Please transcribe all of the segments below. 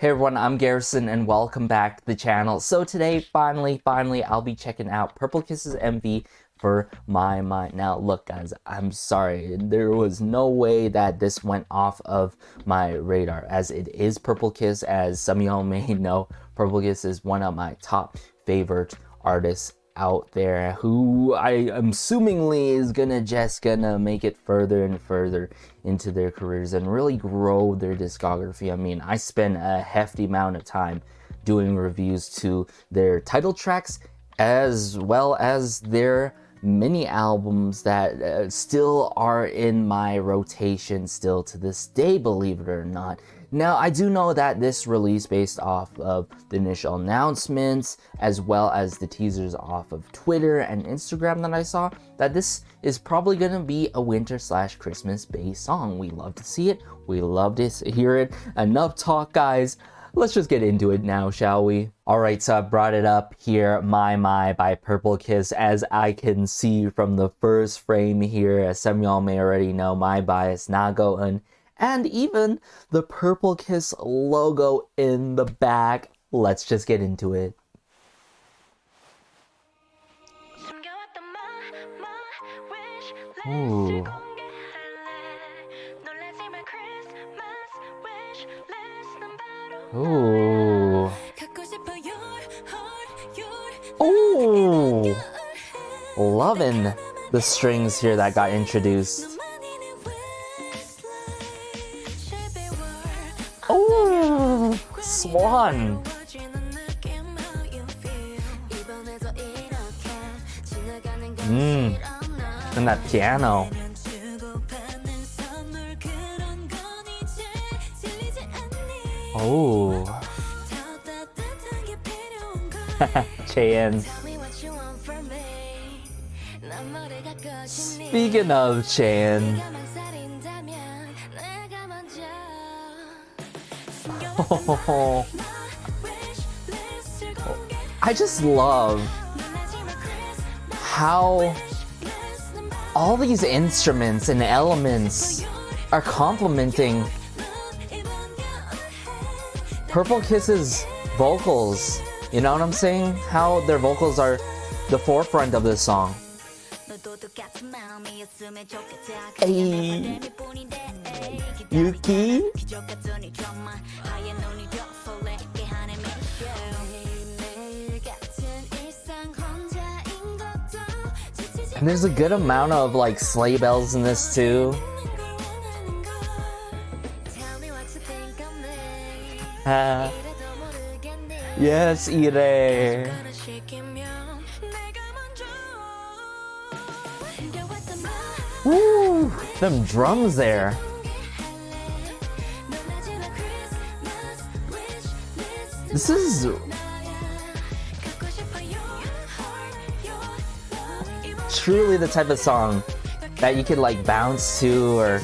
Hey everyone, I'm Garrison and welcome back to the channel. So today, finally, I'll be checking out Perplkiss's MV for My Mind. Now look guys, I'm sorry, there was no way that this went off of my radar, as it is Perplkiss. As some of y'all may know, Perplkiss is one of my top favorite artists out there, who I am assumingly is gonna make it further and further into their careers and really grow their discography. I mean, I spent a hefty amount of time doing reviews to their title tracks as well as their mini albums that still are in my rotation still to this day, believe it or not. Now, I do know that this release, based off of the initial announcements as well as the teasers off of Twitter and Instagram that I saw, that this is probably gonna be a winter/Christmas based song. We love to see it, we love to hear it. Enough talk guys, let's just get into it now, shall we? Alright, so I brought it up here, My by Perplkiss. As I can see from the first frame here, as some of y'all may already know, my bias Nagoon, and even the Perplkiss logo in the back. Let's just get into it. Ooh. Ooh. Ooh. Loving the strings here that got introduced. Oh, Swan. And that piano. Oh. Chaeyeon. Speaking of Chaeyeon. Oh. I just love how all these instruments and elements are complementing Perplkiss's vocals. You know what I'm saying? How their vocals are the forefront of this song. Hey, Yuki. And there's a good amount of like sleigh bells in this too. Yes, Ire. Woo, them drums there. This is truly the type of song that you could like bounce to or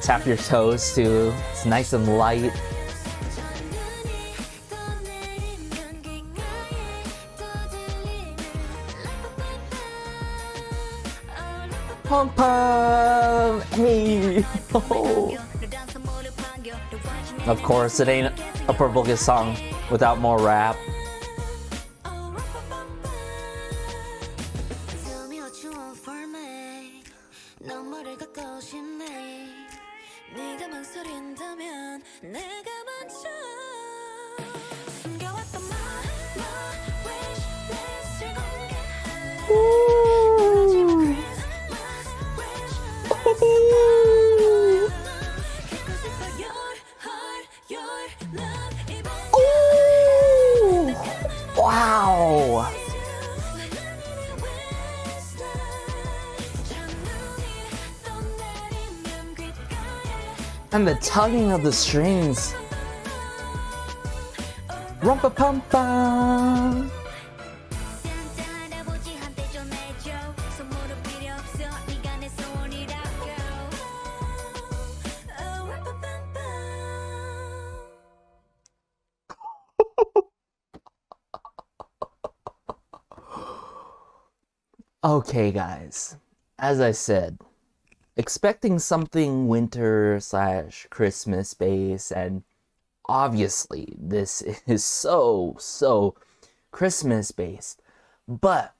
tap your toes to. It's nice and light. Pom pom! Hey! Oh. Of course, it ain't a Perplkiss song without more rap. Wow! And the tugging of the strings. Rumpa-pum-pum! Okay guys, as I said, expecting something winter/Christmas based, and obviously this is so Christmas based. But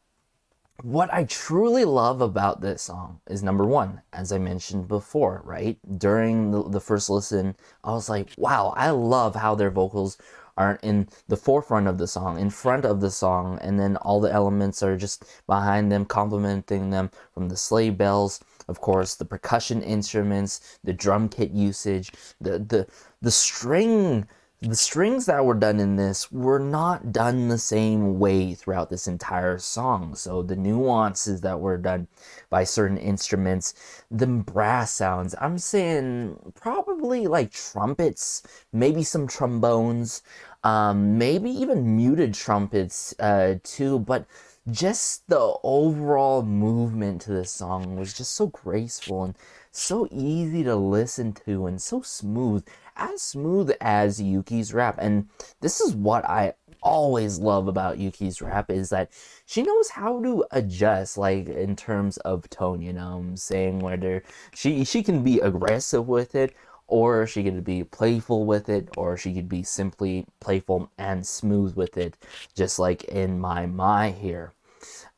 what I truly love about this song is, number one, as I mentioned before, right? During the first listen, I was like, wow, I love how their vocals are in the forefront of the song, in front of the song, and then all the elements are just behind them, complementing them, from the sleigh bells, of course, the percussion instruments, the drum kit usage, the strings that were done in this were not done the same way throughout this entire song. So the nuances that were done by certain instruments, the brass sounds, I'm saying probably like trumpets, maybe some trombones, maybe even muted trumpets too, but just the overall movement to this song was just so graceful and so easy to listen to and so smooth, as smooth as Yuki's rap. And this is what I always love about Yuki's rap, is that she knows how to adjust, like in terms of tone, you know what I'm saying, whether she can be aggressive with it, or she could be playful with it, or she could be simply playful and smooth with it, just like in My here.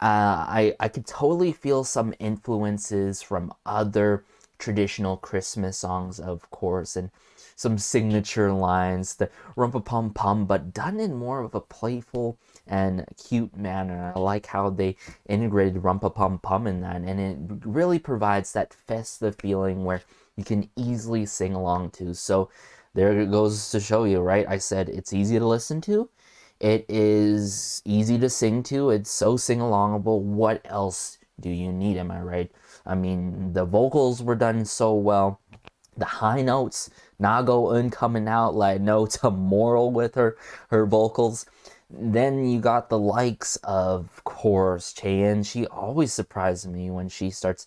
I could totally feel some influences from other traditional Christmas songs, of course, and some signature lines, the rumpa pum pum, but done in more of a playful and cute manner. I like how they integrated rumpa pum pum in that, and it really provides that festive feeling where you can easily sing along to. So there it goes to show you, right? I said it's easy to listen to. It is easy to sing to. It's so sing-alongable. What else do you need? Am I right? I mean, the vocals were done so well. The high notes, Nago Un coming out like no tomorrow with her vocals. Then you got the likes of course, Chaein. She always surprises me when she starts,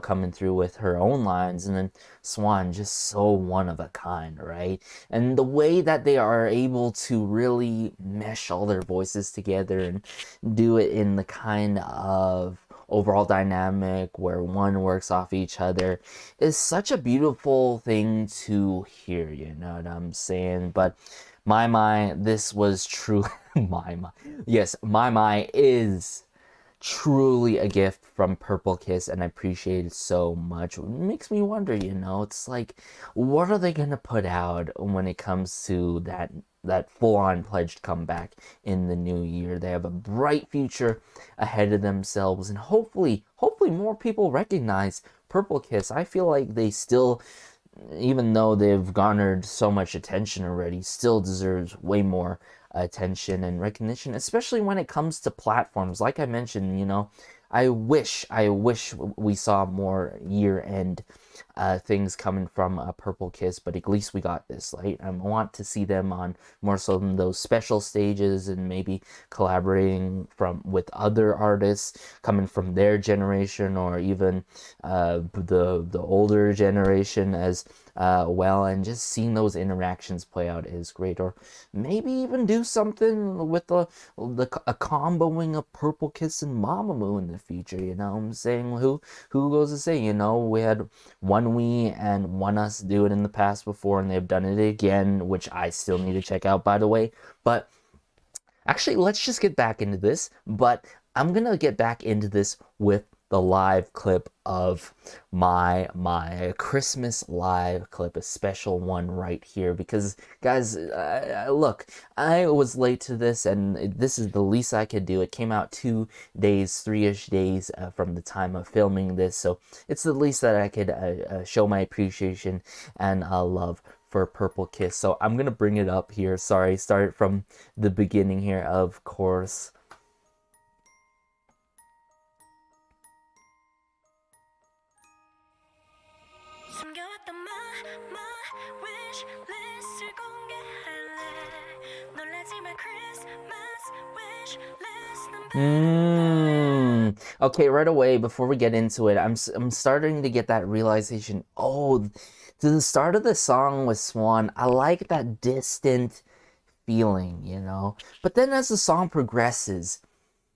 coming through with her own lines. And then Swan, just so one of a kind, right? And the way that they are able to really mesh all their voices together and do it in the kind of overall dynamic where one works off each other is such a beautiful thing to hear, you know what I'm saying? But this was true. Yes, My is truly a gift from Purple-Kiss, and I appreciate it so much. It makes me wonder, it's like, what are they gonna put out when it comes to that full-on pledged comeback in the new year? They have a bright future ahead of themselves, and hopefully more people recognize Purple-Kiss. I feel like they still, even though they've garnered so much attention already, still deserves way more attention and recognition, especially when it comes to platforms. Like I mentioned, I wish we saw more year-end things coming from Purple-Kiss, but at least we got this, right? I want to see them on more so than those special stages, and maybe collaborating with other artists coming from their generation, or even the older generation as well, and just seeing those interactions play out is great. Or maybe even do something with a comboing of Purple-Kiss and Mamun in the future, you know what I'm saying? Who goes to say, we had One We and One Us do it in the past before, and they've done it again, which I still need to check out, by the way. But actually, let's just get back into this. But I'm gonna get back into this with the live clip of my Christmas live clip, a special one right here, because guys, look, I was late to this, and this is the least I could do. It came out 3-ish days from the time of filming this, so it's the least that I could show my appreciation and love for Purple-Kiss. So I'm gonna bring it up here. Sorry, start from the beginning here, of course. Okay, right away, before we get into it, I'm starting to get that realization. Oh, to the start of the song with Swan, I like that distant feeling, But then as the song progresses,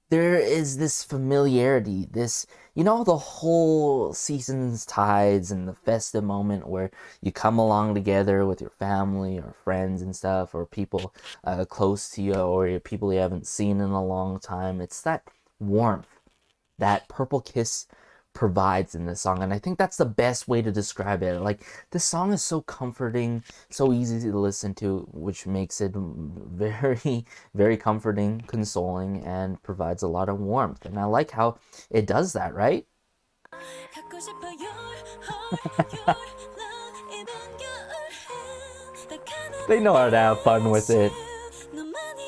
there is this familiarity, this, you know, the whole season's tides and the festive moment where you come along together with your family or friends and stuff, or people close to you, or people you haven't seen in a long time. It's that warmth that Purple Kiss provides in this song, and I think that's the best way to describe it. Like, this song is so comforting, so easy to listen to, which makes it very, very comforting, consoling, and provides a lot of warmth. And I like how it does that, right? They know how to have fun with it.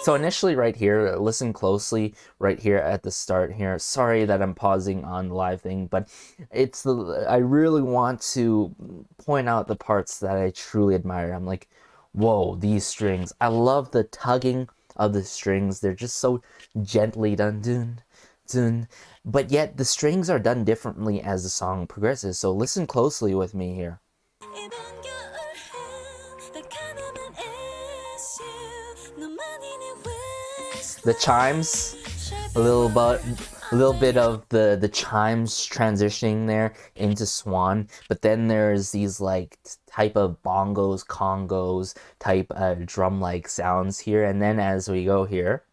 So initially right here, listen closely right here at the start here. Sorry that I'm pausing on the live thing, but I really want to point out the parts that I truly admire. I'm like, whoa, these strings. I love the tugging of the strings. They're just so gently done, dun, dun. But yet the strings are done differently as the song progresses. So listen closely with me here. The chimes, a little bit of the chimes transitioning there into Swan, but then there's these like type of bongos, congos type drum-like sounds here, and then as we go here,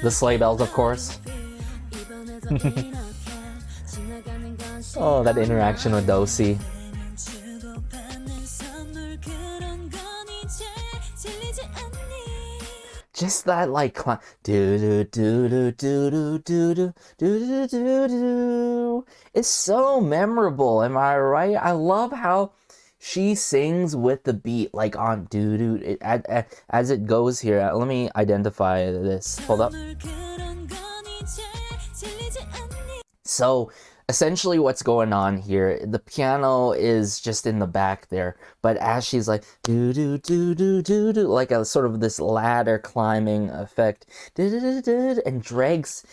the sleigh bells, of course. Oh, that interaction with Dosi. Just that like do do do do do do do do do do do. It's so memorable, am I right? I love how she sings with the beat, like on do do as it goes here. Let me identify this. Hold up. So essentially what's going on here, the piano is just in the back there, but as she's like do do do do do do, like a sort of this ladder climbing effect, do, do, do, do, and drags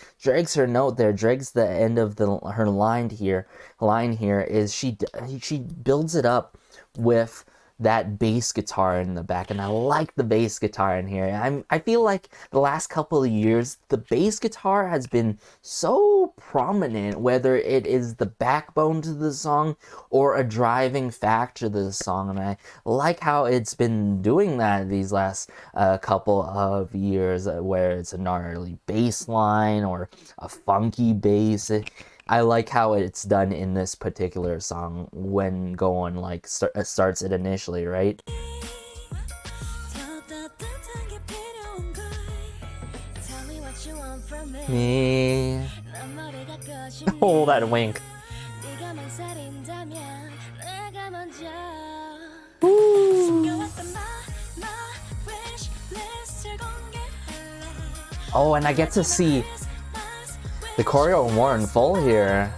her note there, drags the end of her line here is she builds it up with that bass guitar in the back, and I like the bass guitar in here. I feel like the last couple of years the bass guitar has been so prominent, whether it is the backbone to the song or a driving factor to the song, and I like how it's been doing that these last couple of years, where it's a gnarly bass line or a funky bass. I like how it's done in this particular song when going like starts it initially, right? Me. Oh, that wink. Ooh. Oh, and I get to see the choreo more in full here.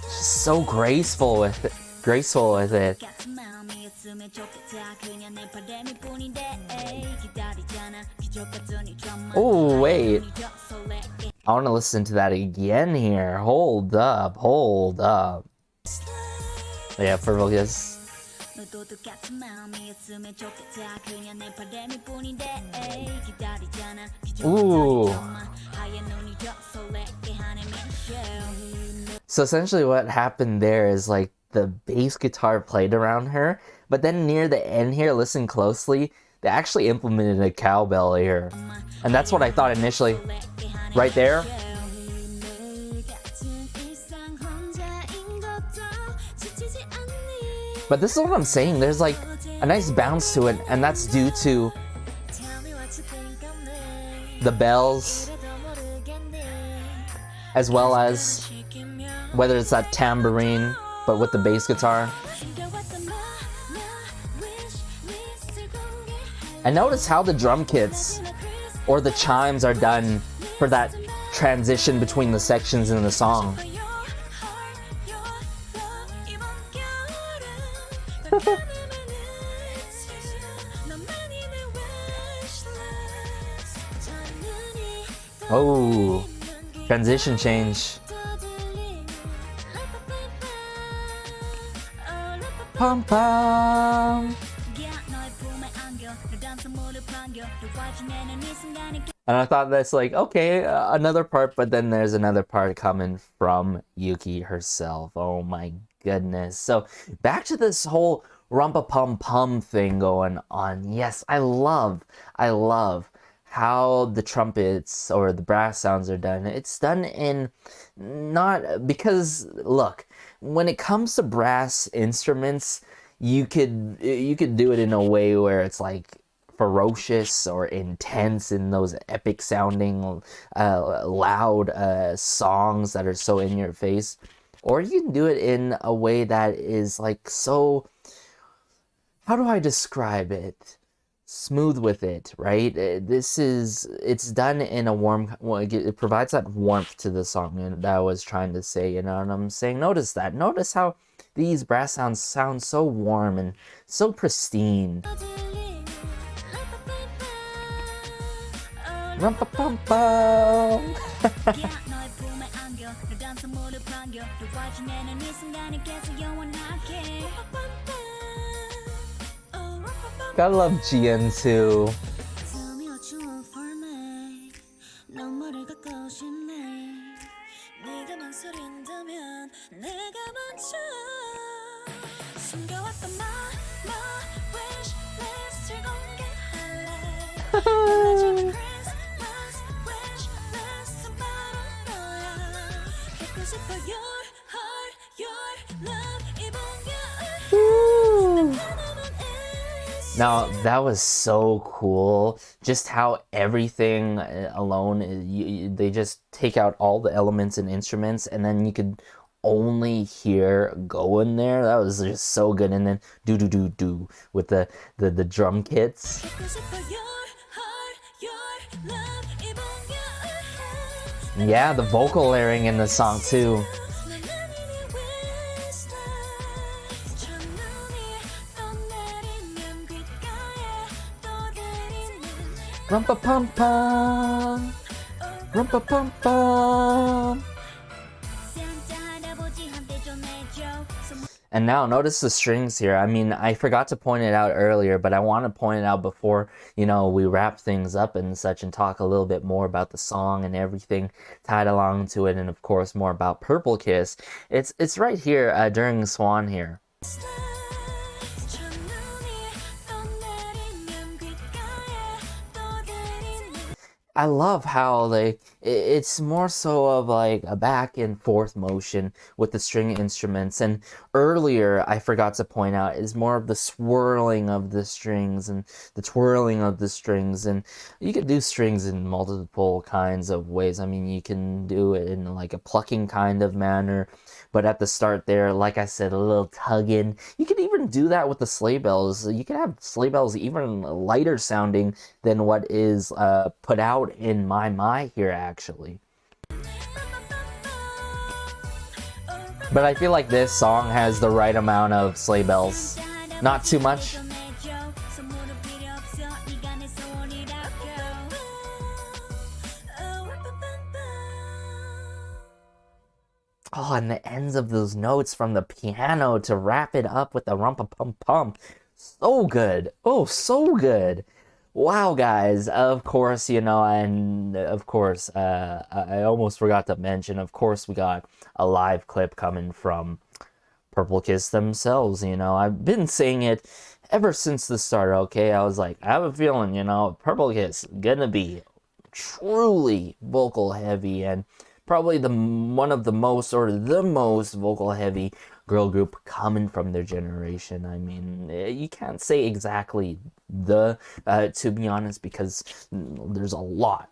She's so graceful with it. Oh, wait. I want to listen to that again here. Hold up. Yeah, Purple Kiss. Ooh. So essentially what happened there is like the bass guitar played around her, but then near the end here, listen closely, they actually implemented a cowbell here. And that's what I thought initially. Right there. But this is what I'm saying, there's like a nice bounce to it, and that's due to the bells, as well as whether it's that tambourine, but with the bass guitar. And notice how the drum kits or the chimes are done for that transition between the sections in the song. Oh, transition change. pum pum. And I thought that's like, okay, another part, but then there's another part coming from Yuki herself. Oh my goodness. So back to this whole rumpa pum pum thing going on. Yes, I love how the trumpets or the brass sounds are done. It's done in not because look, when it comes to brass instruments, you could do it in a way where it's like ferocious or intense in those epic sounding loud songs that are so in your face, or you can do it in a way that is like so, how do I describe it, smooth with it, right? It's done in a warm, it provides that warmth to the song, and that I was trying to say, and I'm saying, notice how these brass sounds sound so warm and so pristine. Rumpa-pum-pum. Gotta love GN too. Now, that was so cool, just how everything alone, they just take out all the elements and instruments, and then you could only hear go in there. That was just so good. And then do with the drum kits. Yeah, the vocal layering in the song too. Rumpa pum pum, rumpa pum pum. And now notice the strings here. I mean, I forgot to point it out earlier, but I want to point it out before, we wrap things up and such and talk a little bit more about the song and everything tied along to it, and of course more about Purple Kiss. It's right here during Swan here. I love how it's more so of like a back and forth motion with the string instruments, and earlier I forgot to point out is more of the swirling of the strings and the twirling of the strings, and you could do strings in multiple kinds of ways. I mean, you can do it in like a plucking kind of manner, but at the start there, like I said, a little tugging. You could even do that with the sleigh bells. You can have sleigh bells even lighter sounding than what is put out in my here, actually. But I feel like this song has the right amount of sleigh bells. Not too much. Oh, and the ends of those notes from the piano to wrap it up with the rumpa pum pum. So good. Oh, so good. Wow, guys. Of course, and of course, I almost forgot to mention, of course, we got a live clip coming from Purple Kiss themselves. I've been saying it ever since the start, okay? I was like, I have a feeling, Purple Kiss gonna be truly vocal heavy, and probably one of the most vocal heavy girl group coming from their generation. I mean, you can't say exactly to be honest, because there's a lot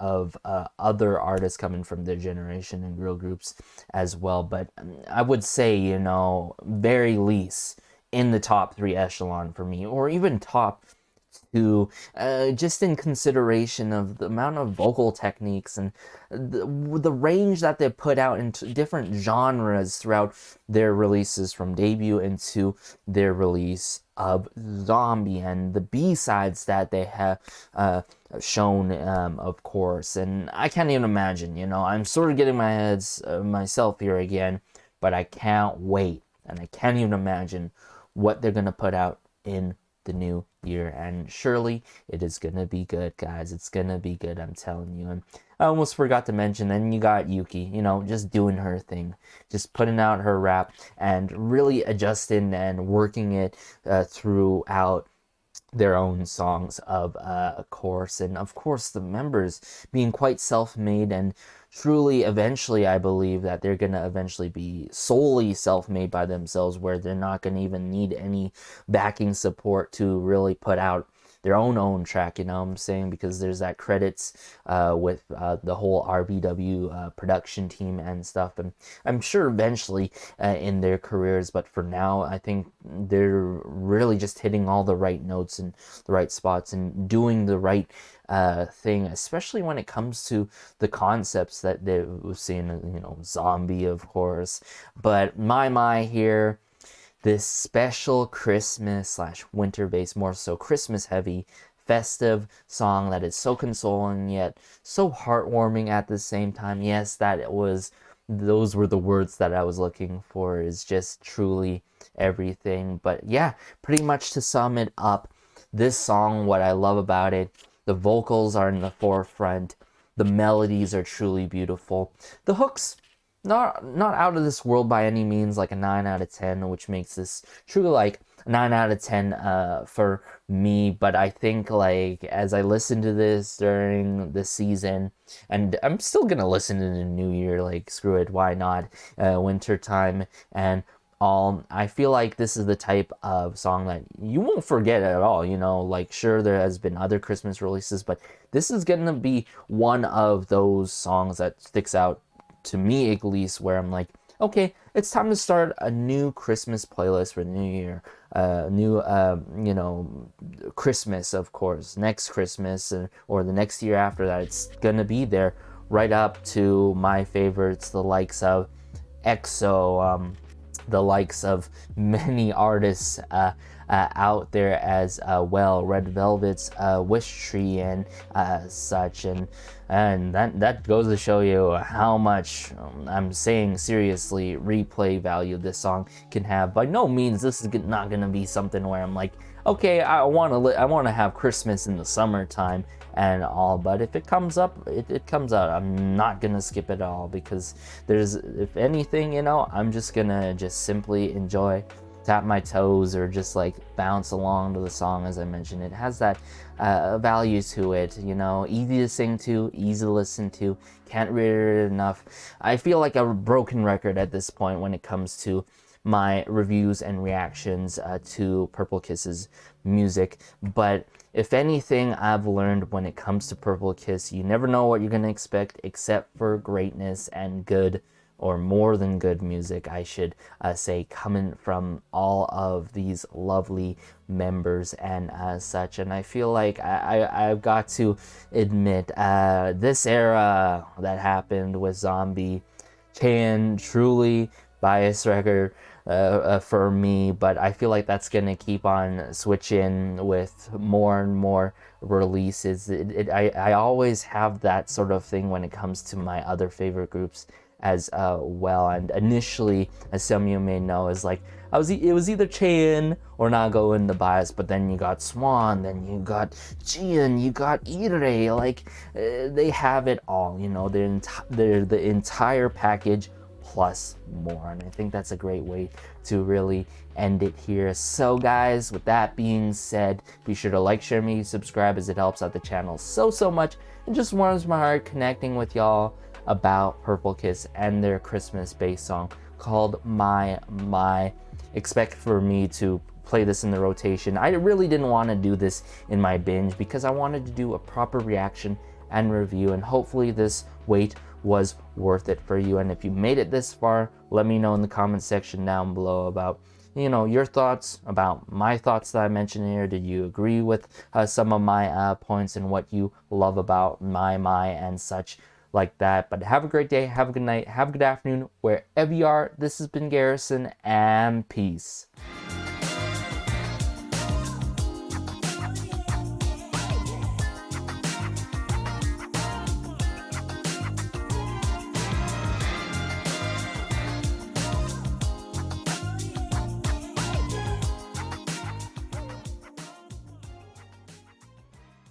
of other artists coming from their generation and girl groups as well. But I would say, very least in the top 3 echelon for me, or even top 2, just in consideration of the amount of vocal techniques and the range that they put out into different genres throughout their releases, from debut into their release of Zombie, and the B-sides that they have shown, of course. And I can't even imagine, I'm sort of getting my heads myself here again, but I can't wait and I can't even imagine what they're gonna put out in the new year, and surely it is gonna be good, guys. It's gonna be good, I'm telling you. And I almost forgot to mention, then you got Yuki, just doing her thing, just putting out her rap and really adjusting and working it throughout their own songs of course. And of course the members being quite self-made, and truly eventually I believe that they're gonna eventually be solely self-made by themselves, where they're not gonna even need any backing support to really put out their own track, what I'm saying, because there's that credits with the whole RBW production team and stuff, and I'm sure eventually in their careers, but for now I think they're really just hitting all the right notes and the right spots and doing the right thing, especially when it comes to the concepts that they've seen, zombie of course, but my here, this special Christmas / winter based, more so Christmas heavy, festive song that is so consoling yet so heartwarming at the same time. Yes, those were the words that I was looking for, is just truly everything. But yeah, pretty much to sum it up, this song, what I love about it, the vocals are in the forefront, the melodies are truly beautiful, the hooks, not out of this world by any means, like a 9 out of 10, which makes this truly like a 9 out of 10 for me. But I think, like, as I listen to this during the season, and I'm still gonna listen to the new year, like, screw it, why not, winter time and all, I feel like this is the type of song that you won't forget at all, like, sure, there has been other Christmas releases, but this is gonna be one of those songs that sticks out to me, at least, where I'm like, okay, it's time to start a new Christmas playlist for the new year, new Christmas, of course, next Christmas, or the next year after that. It's gonna be there, right up to my favorites, the likes of EXO, the likes of many artists out there as well, Red Velvet's Wish Tree and such, and that goes to show you how much, I'm saying seriously, replay value this song can have. By no means this is not gonna be something where I'm like, okay, I want to have Christmas in the summertime and all, but if it comes up, it comes out. I'm not gonna skip it all, because if anything, I'm just gonna simply enjoy, tap my toes, or just like bounce along to the song. As I mentioned, it has that value to it, easy to sing to, easy to listen to, can't read it enough. I feel like a broken record at this point when it comes to my reviews and reactions to Purple Kiss's music, but if anything I've learned when it comes to Purple Kiss, you never know what you're gonna expect except for greatness and good, or more than good music, I should say, coming from all of these lovely members and such. And I feel like I've got to admit, this era that happened with Zombie, Chan, truly biased record for me, but I feel like that's gonna keep on switching with more and more releases. I always have that sort of thing when it comes to my other favorite groups as well. And initially, as some of you may know, is like it was either Chaein or not go in the bias, but then you got Swan, then you got Jian, you got Ire, like they have it all, they're the entire package plus more, and I think that's a great way to really end it here. So guys, with that being said, be sure to like, share, me, subscribe, as it helps out the channel so much, and just warms my heart connecting with y'all about Purple Kiss and their Christmas based song called My. Expect for me to play this in the rotation. I really didn't want to do this in my binge because I wanted to do a proper reaction and review, and hopefully this wait was worth it for you. And if you made it this far, let me know in the comment section down below about your thoughts, about my thoughts that I mentioned here. Did you agree with some of my points and what you love about my and such like that? But have a great day, have a good night, have a good afternoon, wherever you are. This has been Garrison, and peace.